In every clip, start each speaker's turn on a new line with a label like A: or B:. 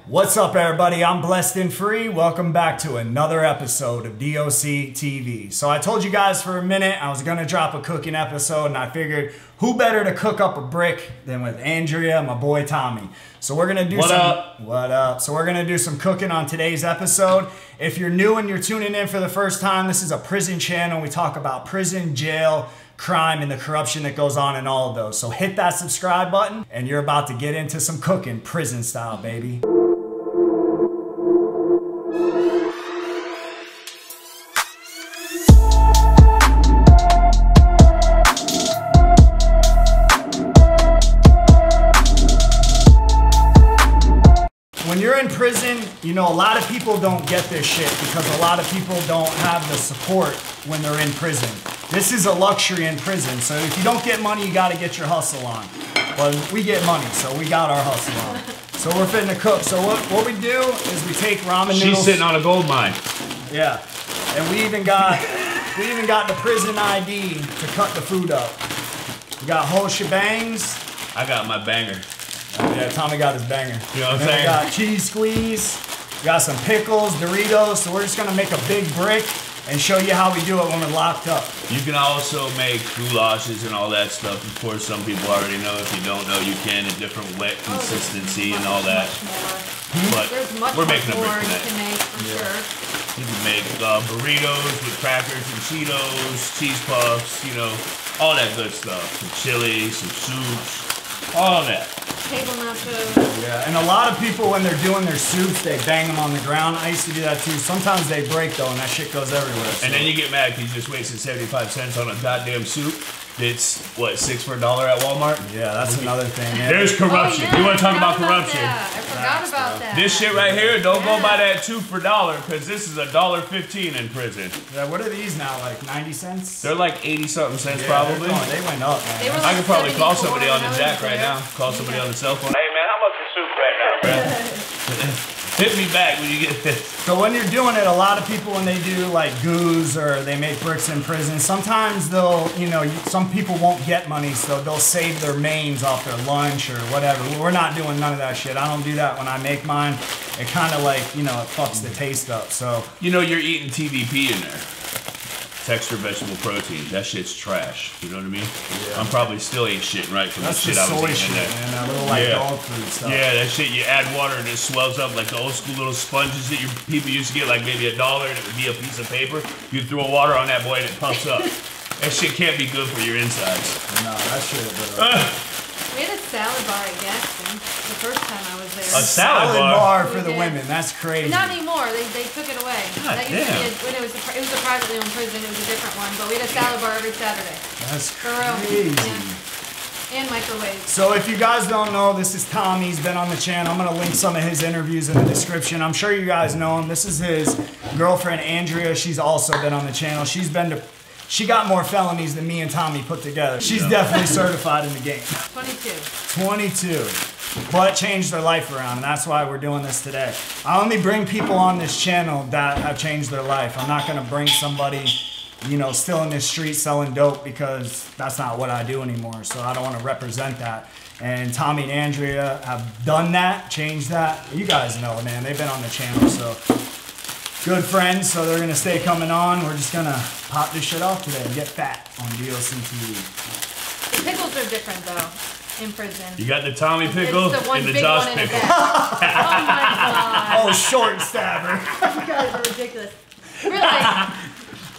A: What's up, everybody? I'm Blessed and Free. Welcome back to another episode of DOC TV. So I told you guys for a minute I was gonna drop a cooking episode, and I figured who better to cook up a brick than with Andrea, my boy Tommy. So we're gonna do What up? So we're gonna do some cooking on today's episode. If you're new and you're tuning in for the first time, this is a prison channel. We talk about prison, jail, crime, and the corruption that goes on in all of those. So hit that subscribe button, and you're about to get into some cooking, prison style, baby. When you're in prison, you know, a lot of people don't get this shit because a lot of people don't have the support when they're in prison. This is a luxury in prison, so if you don't get money, you gotta get your hustle on. Well, we get money, so we got our hustle on. So we're fitting to cook. So what we do is we take ramen noodles.
B: She's sitting on a gold mine.
A: Yeah, and we even got the prison ID to cut the food up. We got whole shebangs.
B: I got my banger.
A: Yeah, Tommy got his banger.
B: You know what I'm saying?
A: We got cheese squeeze, we got some pickles, Doritos, so we're just gonna make a big brick and show you how we do it when we're locked up.
B: You can also make goulashes and all that stuff. Of course, some people already know. If you don't know, you can. A different wet consistency and all that. But we're making a brick today.
C: You can make, for sure.
B: You can make burritos with crackers and Cheetos, cheese puffs, you know, all that good stuff. Some chili, some soups, all that.
C: Table nachos.
A: Yeah, and a lot of people, when they're doing their soups, they bang them on the ground. I used to do that too. Sometimes they break though, and that shit goes everywhere. So.
B: And then you get mad because you just wasted 75 cents on a goddamn soup. It's, what, $6 for $1 at Walmart?
A: Yeah, that's another thing. Man.
B: There's corruption.
C: Oh, yeah,
B: You want to talk about corruption?
C: I forgot about that.
B: This shit right here, don't go buy that 2 for $1 because this is $1.15 in prison.
A: Yeah, what are these now, like 90 cents?
B: They're like 80-something cents probably.
A: They went up, man.
C: Like
B: I could probably call somebody on the jack right now. Call somebody on the cell phone. Hey man, how much is soup right now? Hit me back when you get this.
A: So when you're doing it, a lot of people, when they do like goos or they make bricks in prison, sometimes they'll, you know, some people won't get money, so they'll save their mains off their lunch or whatever. We're not doing none of that shit. I don't do that when I make mine. It kind of like, you know, it fucks the taste up, so.
B: You know you're eating TVP in there. Texture vegetable protein. That shit's trash. You know what I mean? Yeah. I'm probably still ain't shitting right from the shit I was eating in there.
A: Man, that little like dog food stuff.
B: Yeah, that shit, you add water and it swells up like the old school little sponges that people used to get like maybe $1 and it would be a piece of paper. You throw water on that boy and it puffs up. That shit can't be good for your insides.
A: No, that shit.
C: We had a salad bar at Gaston the first time I was there.
B: A salad
A: bar for the women. That's crazy.
C: Not anymore. They took it away.
B: God
C: that
B: damn.
C: used to be when it was a privately owned prison. It was a different one, but we had a salad bar every Saturday.
A: That's
C: crazy.
A: crazy.
C: Yeah. And microwaves.
A: So if you guys don't know, this is Tommy. He's been on the channel. I'm gonna link some of his interviews in the description. I'm sure you guys know him. This is his girlfriend Andrea. She's also been on the channel. She got more felonies than me and Tommy put together. She's definitely certified in the game. 22. But changed their life around, and that's why we're doing this today. I only bring people on this channel that have changed their life. I'm not gonna bring somebody, you know, still in the street selling dope because that's not what I do anymore. So I don't want to represent that. And Tommy and Andrea have done that, changed that. You guys know, man. They've been on the channel, so. Good friends, so they're gonna stay coming on. We're just gonna pop this shit off today and get fat on DOC TV.
C: The pickles are different though, in prison.
B: You got the Tommy pickle
C: It's the one
B: and the
C: big
B: Josh
C: one in
B: pickle.
C: a bag. Oh my god.
A: Oh, short stabber.
C: You guys are ridiculous. Really?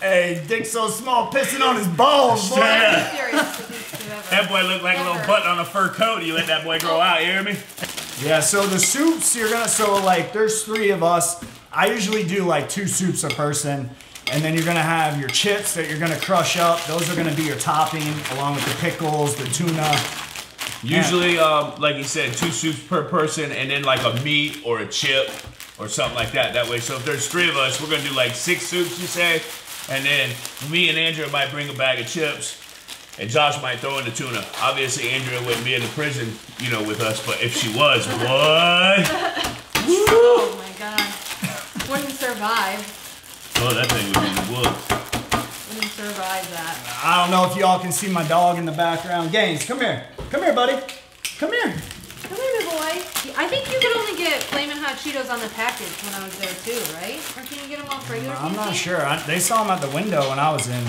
A: Hey, dick so small, pissing on his balls, boy.
B: Yeah.
C: Serious.
B: That boy looked like a little button on a fur coat. You let that boy grow out, you hear me?
A: Yeah, so the soups, so like, there's 3 of us. I usually do like 2 soups a person, and then you're gonna have your chips that you're gonna crush up. Those are gonna be your topping, along with the pickles, the tuna.
B: Usually, like you said, 2 soups per person, and then like a meat or a chip or something like that. That way, so if there's 3 of us, we're gonna do like 6 soups, you say, and then me and Andrea might bring a bag of chips, and Josh might throw in the tuna. Obviously, Andrea wouldn't be in the prison, you know, with us, but if she was, what?
C: Oh my god. Wouldn't survive.
B: Oh, that thing would be in the woods.
C: Wouldn't survive that.
A: I don't know if y'all can see my dog in the background. Gaines, come here. Come here, buddy. Come here.
C: Come here, boy. I think you could only get Flamin' Hot hot Cheetos on the package when I was there too, right? Or can you get them off regular
A: I'm not
C: canteen?
A: sure. They saw them at the window when I was in.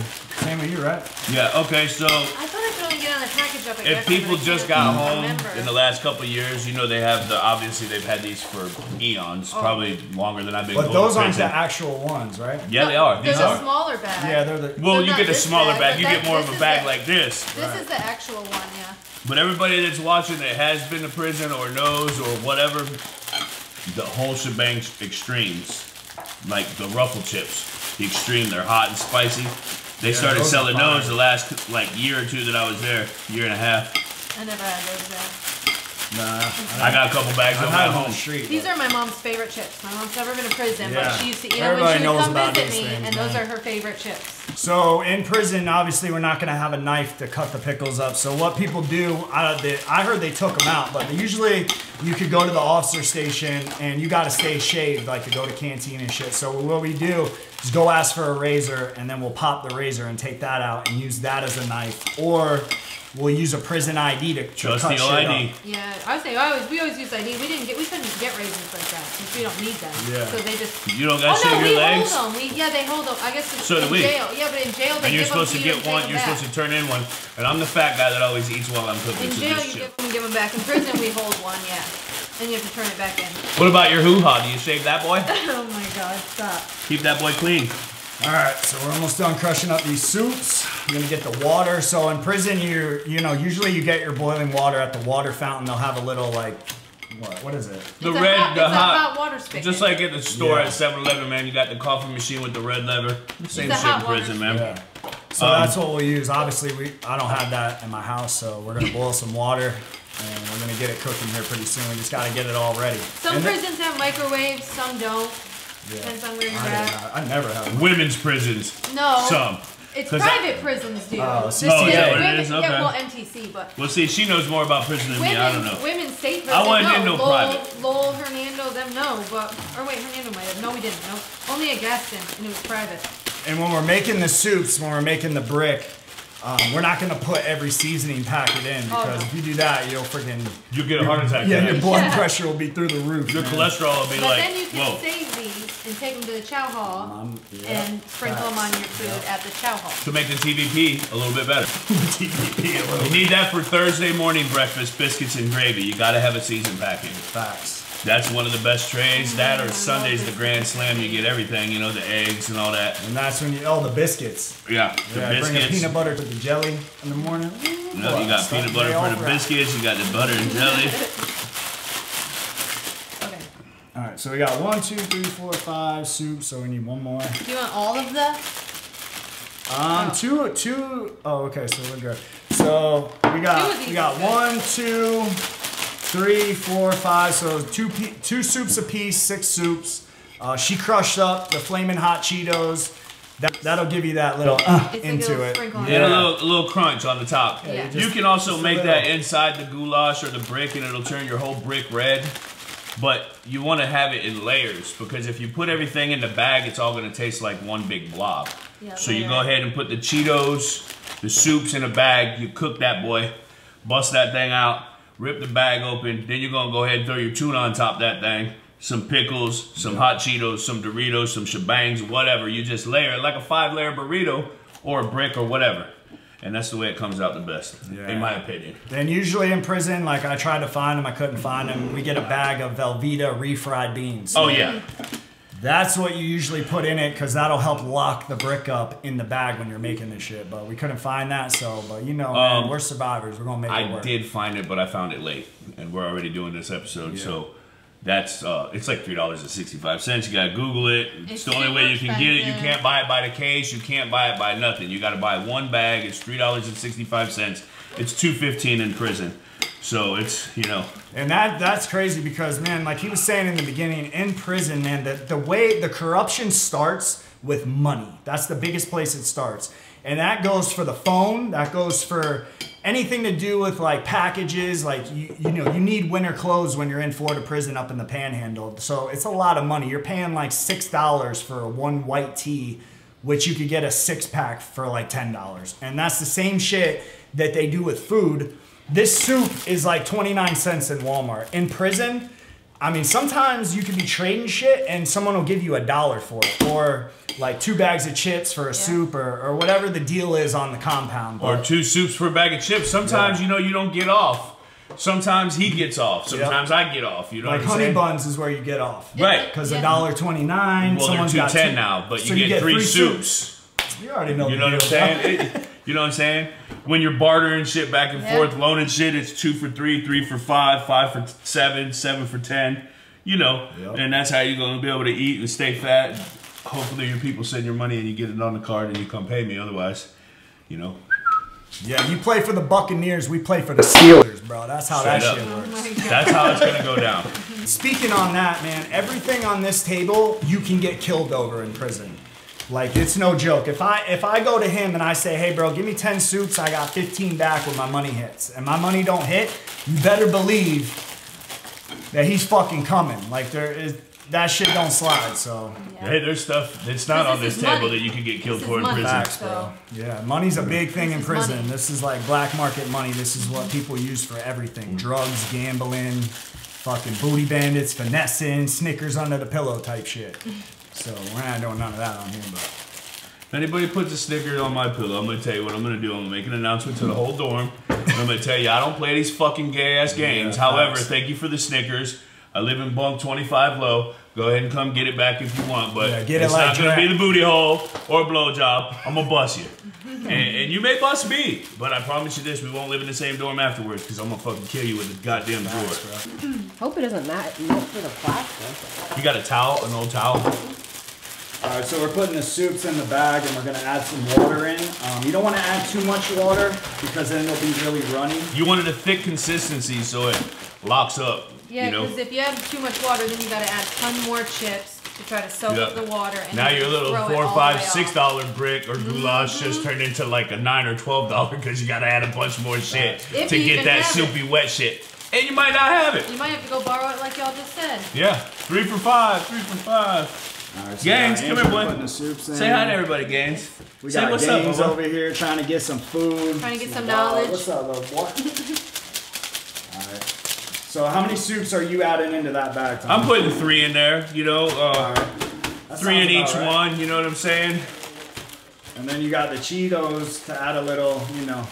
A: Same with you, right?
B: Yeah. Okay. So
C: I thought I could only get on the package up at
B: if
C: Geffen,
B: people
C: but I
B: just
C: couldn't
B: got home
C: remember.
B: in the last couple of years, you know they have obviously they've had these for eons, probably longer than I've been.
A: But
B: going
A: those
B: to
A: aren't the
B: prison.
A: actual ones, right?
B: Yeah, they are.
C: They're
B: These
C: the
B: are.
C: smaller bag.
A: Yeah, they're the.
B: Well,
C: They're
B: you
C: not
B: get the
C: this
B: smaller
C: bag,
B: bag.
C: but
B: You
C: that-
B: get more of
C: this
B: a
C: is
B: bag
C: the-
B: like this.
C: This is the actual one, yeah.
B: But everybody that's watching that has been to prison or knows or whatever, the whole shebang extremes, like the ruffle chips, the extreme, they're hot and spicy. They started
A: those are
B: selling
A: fire.
B: those the last like year or two that I was there, year and a half.
C: I never had those there.
A: Nah.
B: I got a couple bags
A: I've
B: of
A: had
B: them
A: them
B: at
A: on
B: home.
A: the street.
C: These
A: but-
C: are my mom's favorite chips. My mom's never been to prison, but
A: Yeah.
C: she used to eat them when
A: Everybody
C: she would
A: knows
C: come
A: about
C: visit
A: these
C: me,
A: things,
C: and those
A: man.
C: are her favorite chips.
A: So in prison, obviously, we're not going to have a knife to cut the pickles up. So what people do, I heard they took them out, but usually you could go to the officer station and you got to stay shaved, like to go to canteen and shit. So what we do is go ask for a razor, and then we'll pop the razor and take that out and use that as a knife, or we'll use a prison ID to
B: Trust
A: cut
B: the
A: shit
B: ID.
A: up.
C: Yeah, I say we always use ID. We couldn't get razors like that since we don't need them.
A: Yeah.
C: So they just.
B: You don't
C: Oh
B: got to
C: no,
B: shave
C: we
B: your legs.
C: hold them. They hold them. I guess it's
B: So do
C: in
B: we.
C: jail. Yeah, but in jail they
B: And you're
C: give them
B: supposed to
C: you
B: get
C: and take
B: one.
C: them
B: You're
C: back.
B: supposed to turn in one. And I'm the fat guy that always eats while I'm cooking.
C: In
B: so
C: jail,
B: just
C: you
B: chill.
C: give them back. In prison, we hold one, yeah. And you have to turn it back in.
B: What about your hoo-ha? Do you shave that boy?
C: Oh my God, stop.
B: Keep that boy clean.
A: All right, so we're almost done crushing up these soups. You're gonna get the water. So in prison, usually you get your boiling water at the water fountain. They'll have a little like, what is it?
B: The
C: It's a
B: red,
C: hot,
B: the
C: it's a
B: hot.
C: hot water spigot.
B: Just like at the store
A: Yeah.
B: at 7-Eleven, man, you got the coffee machine with the red lever. Same
C: a
B: shit
C: hot
B: in
C: water
B: prison, man.
A: Yeah. So that's what we'll use. Obviously, I don't have that in my house, so we're gonna boil some water, and we're gonna get it cooking here pretty soon. We just gotta get it all ready.
C: Some
A: And then-
C: prisons have microwaves, some don't.
A: Yeah.
C: Depends on where you're
A: I
C: at.
A: never have.
B: Women's prisons.
C: No.
B: Some.
C: It's
B: 'Cause
C: private prisons, dude.
A: Oh, see,
B: Oh, yeah,
C: women,
B: it is?
C: yeah,
B: Okay.
C: well, MTC, but
B: Well, see, she knows more about prison than me. I don't know.
C: Women's state prison.
B: I wasn't in no
C: Lowell,
B: private.
C: Lowell, Hernando, them no, but or wait, Hernando might have. No, we didn't. No, only at Gaston, and it was private.
A: And when we're making the soups, when we're making the brick, we're not gonna put every seasoning packet in,
C: Oh,
A: because
C: no.
A: if you do that, you'll freaking
B: You get a heart attack.
A: your
B: man.
A: blood
C: Yeah.
A: pressure will be through the roof.
B: Your
A: man.
B: cholesterol will be
C: But
B: like,
C: then you can
B: whoa.
C: save these and take them to the chow hall
A: Yeah.
C: and sprinkle them on your food at the chow hall.
B: To make the TVP a little bit better.
A: TVP a little
B: You need that for Thursday morning breakfast, biscuits and gravy. You got to have a seasoned packet.
A: facts.
B: That's one of the best trays. That or Sunday's the Grand Slam. You get everything, you know, the eggs and all that.
A: And that's when the biscuits.
B: Yeah, the
A: Yeah, bring a
B: biscuits.
A: peanut butter to the jelly in the morning.
B: You know, you got
A: Stuff
B: peanut butter
A: way
B: for the
A: over it.
B: biscuits. You got the butter and jelly.
C: Okay.
A: All right, so we got 1, 2, 3, 4, 5 soups. So we need one more.
C: Do you want all of the?
A: Two. Oh, okay, so we're good. So we
C: Two of
A: got
C: these
A: we got
C: is good.
A: 1, 2, 3, 4, 5. So two soups apiece, 6 soups. She crushed up the flaming hot Cheetos. That'll give you that little
C: It's like a
A: into
C: little
A: it.
C: sprinkle on
B: And a little crunch on the top.
C: Yeah.
B: You can also
A: just a
B: make
A: little.
B: that inside the goulash or the brick, and it'll turn your whole brick red. But you want to have it in layers, because if you put everything in the bag, it's all going to taste like one big blob.
C: Yeah,
B: So you
C: layer
B: go
C: it.
B: ahead and put the Cheetos, the soups in a bag. You cook that boy, bust that thing out, rip the bag open. Then you're going to go ahead and throw your tuna on top of that thing. Some pickles, some hot Cheetos, some Doritos, some shebangs, whatever. You just layer it like a 5-layer burrito or a brick or whatever. And that's the way it comes out the best, in my opinion.
A: Then usually in prison, like I tried to find them, I couldn't find them. We get a bag of Velveeta refried beans.
B: Oh, yeah.
A: That's what you usually put in it, because that'll help lock the brick up in the bag when you're making this shit. But we couldn't find that, so, but you know, man, we're survivors. We're going to make it
B: I
A: work.
B: did find it, but I found it late, and we're already doing this episode, so that's it's like $3.65. You gotta Google it. It's
C: It's
B: the only
C: super
B: way you can get it. You
C: expensive.
B: can't buy it by the case. You can't buy it by nothing. You gotta buy one bag. It's $3.65. It's $2.15 in prison, so it's
A: And that's crazy, because, man, like he was saying in the beginning, in prison, man, the way the corruption starts with money. That's the biggest place it starts. And that goes for the phone. That goes for anything to do with like packages. Like you need winter clothes when you're in Florida prison up in the Panhandle. So it's a lot of money. You're paying like $6 for one white tee, which you could get a 6-pack for like $10. And that's the same shit that they do with food. This soup is like 29 cents in Walmart. In prison, I mean, sometimes you could be trading shit and someone will give you $1 for it, or like 2 bags of chips for a soup, or whatever the deal is on the compound.
B: Or 2 soups for a bag of chips. Sometimes you know you don't get off. Sometimes he gets off. Sometimes I get off. You know,
A: like
B: what I'm
A: honey
B: saying?
A: buns is where you get off,
B: right?
A: Because $1.29.
B: Well, they're $2.10 now, but you get 3 soups.
A: You already know.
B: You know what I'm saying? You know what I'm saying? When you're bartering shit back and forth, loaning shit, it's 2 for 3, 3 for 5, 5 for 7, 7 for 10. You know, and that's how you're gonna be able to eat and stay fat. Hopefully, your people send your money and you get it on the card and you come pay me. Otherwise, you know.
A: Yeah, you play for the Buccaneers, we play for the Steelers, bro. That's how that shit works.
C: Oh
B: That's how it's gonna go down.
A: Speaking on that, man, everything on this table you can get killed over in prison. Like, it's no joke. If I go to him and I say, hey bro, give me 10 soups, I got 15 back when my money hits, and my money don't hit, you better believe that he's fucking coming. Like, that shit don't slide, so.
B: Hey, there's stuff that's not on this table that you can get killed for in prison.
A: Facts, bro. Yeah, money's a big thing in prison. This is like black market money. This is what people use for everything. Drugs, gambling, fucking booty bandits, finessing, Snickers under the pillow type shit. So we're not doing none of that on here, but.
B: If anybody puts a Snickers on my pillow, I'm going to tell you what I'm going to do. I'm going to make an announcement to the whole dorm. And I'm going to tell you I don't play these fucking gay-ass games. However, thank you for the Snickers. I live in bunk 25 low. Go ahead and come get it back if you want. But it's not going to be the booty hole or a blowjob. I'm going to bust you. And you may bust me. But I promise you this, we won't live in the same dorm afterwards because I'm going to fucking kill you with a goddamn drawer.
D: Hope it doesn't melt for the plastic.
B: You got a towel? An old towel?
A: Alright, so we're putting the soups in the bag and we're going to add some water in. You don't want to add too much water because then it'll be really runny.
B: You wanted a thick consistency so it locks up.
C: Yeah, because
B: you know?
C: if you add too much water, then you got to add a ton more chips to try to soak up the water. And
B: now your little $4, $5, $6 brick or goulash just
C: Mm-hmm.
B: turned into like a $9 or $12 because you got to add a bunch more shit to get that soupy wet shit. And you might not have it.
C: You might have to go borrow it like y'all just said.
B: Yeah, 3 for 5, 3 for 5.
A: Right, so
B: Gaines, come here, boy. Say hi to everybody, Gaines.
A: We got Gaines over here trying to get some food.
C: Trying to get some knowledge.
A: What's up, little boy? Alright. So how many soups are you adding into that bag, Tom?
B: I'm putting 3 in there, you know. 3 in each one, you know what I'm saying?
A: And then you got the Cheetos to add a little, you know.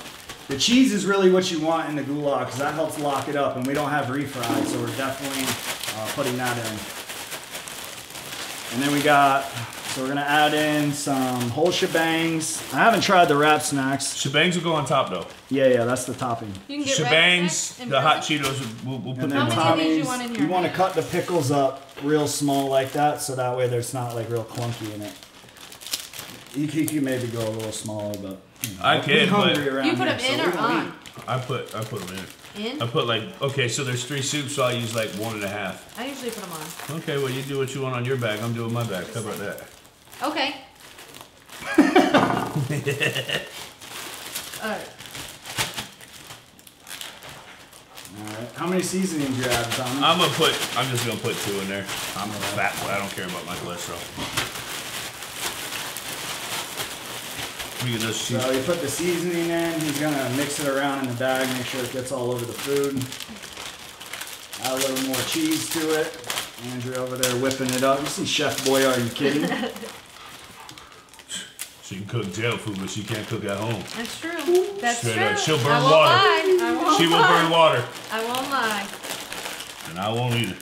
A: The cheese is really what you want in the goulash because that helps lock it up, and we don't have refried, so we're definitely putting that in. And then we got, so we're gonna add in some whole shebangs. I haven't tried the wrap snacks.
B: Shebangs will go on top though.
A: Yeah, that's the topping.
C: You can get
B: shebangs, the hot Cheetos, we'll put them on
C: How
B: top.
C: many of these you want in your
A: You want to
C: hand?
A: cut the pickles up real small like that, so that way there's not like real clunky in it. You can maybe go a little smaller, but you know,
B: I can, but
C: You put them in or on?
B: I put them in.
C: In?
B: I put like, okay, so there's 3 soups, so I use like 1.5.
C: I usually put them on.
B: Okay, well you do what you want on your bag. I'm doing my bag. How about that?
C: Okay. Alright.
A: Alright. How many seasonings you add, Tommy?
B: I'm just gonna put 2 in there. I'm a fat boy. I don't care about my cholesterol.
A: So you put the seasoning in, he's gonna mix it around in the bag, make sure it gets all over the food. Add a little more cheese to it. Andrew over there whipping it up. You see Chef Boy, are you kidding?
B: She can cook jail food, but she can't cook at home.
C: That's true. That's
B: Straight
C: true.
B: up. She'll burn
C: I won't
B: water.
C: Lie. I won't
B: She will
C: lie.
B: burn water.
C: I won't lie.
B: And I won't either.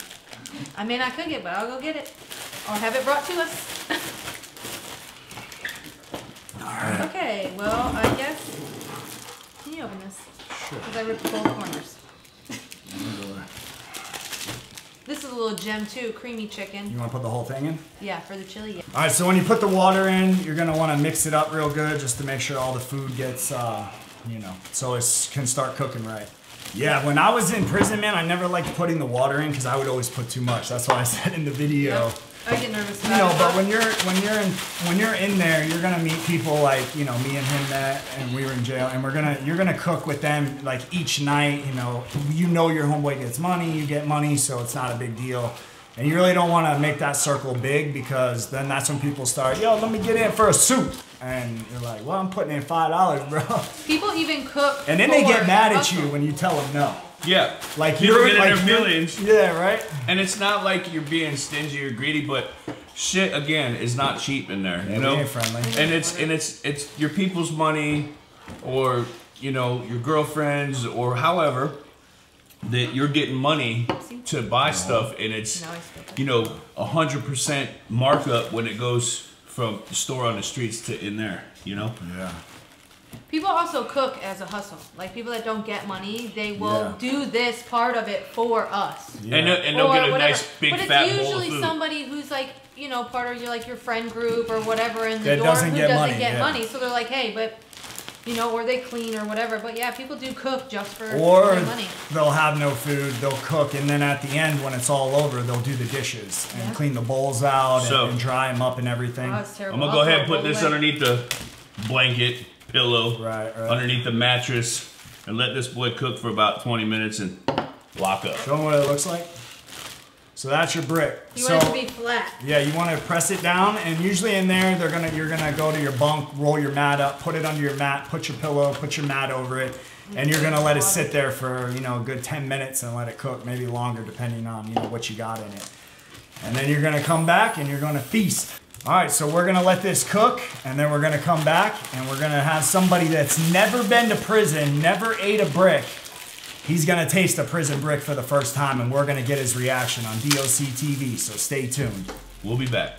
C: I may not cook it, but I'll go get it. Or have it brought to us.
A: Alright.
C: Okay, well, I guess. Can you open this?
A: Sure.
C: Because I ripped both corners. This is a little gem too, creamy chicken.
A: You want to put the whole thing in?
C: Yeah, for the chili. Yeah.
A: Alright, so when you put the water in, you're going to want to mix it up real good just to make sure all the food gets, you know, so it can start cooking right. Yeah, when I was in prison, man, I never liked putting the water in because I would always put too much. That's why I said in the video.
C: Yep. I get nervous
A: You
C: about
A: know,
C: it.
A: but when you're in there, you're gonna meet people like, you know, me and him met, and we were in jail, and you're gonna cook with them like each night. You know your homeboy gets money, you get money, so it's not a big deal. And you really don't want to make that circle big because then that's when people start, yo, let me get in for a soup, and you're like, well, I'm putting in $5, bro.
C: People even cook.
A: And then they get mad at
C: hustle.
A: you when you tell them no.
B: Yeah.
A: Like
B: people
A: you're
B: get in
A: like
B: their millions.
A: Yeah, right.
B: And it's not like you're being stingy or greedy, but shit again is not cheap in there.
A: Yeah,
B: you know,
A: we ain't friendly.
B: and it's your people's money, or you know your girlfriend's, or however that you're getting money to buy stuff, and it's 100% markup when it goes from the store on the streets to in there. You know.
A: Yeah.
C: People also cook as a hustle. Like people that don't get money, they will do this part of it for us.
B: Yeah. And they'll get a nice big fat bowl of food.
C: But it's usually somebody who's like, you know, part of your friend group or whatever in the
A: that
C: door
A: doesn't
C: who
A: get
C: doesn't get
A: money.
C: money. So they're like, hey, but you know, or they clean or whatever. But yeah, people do cook just for
A: or
C: their money.
A: They'll have no food, they'll cook, and then at the end when it's all over, they'll do the dishes and clean the bowls out and dry them up and everything.
C: Oh, that's terrible.
B: I'm gonna go ahead and put this underneath the blanket, pillow, underneath the mattress, and let this boy cook for about 20 minutes and lock up.
A: Show them what it looks like. So that's your brick.
C: You want it to be flat.
A: Yeah, you want to press it down, and usually in there, you're gonna go to your bunk, roll your mat up, put it under your mat, put your pillow, put your mat over it, and you're gonna let it sit there for a good 10 minutes and let it cook, maybe longer depending on what you got in it. And then you're gonna come back and you're gonna feast. All right, so we're gonna let this cook, and then we're gonna come back and we're gonna have somebody that's never been to prison, never ate a brick. He's gonna taste a prison brick for the first time, and we're gonna get his reaction on DOC TV, so stay tuned.
B: We'll be back.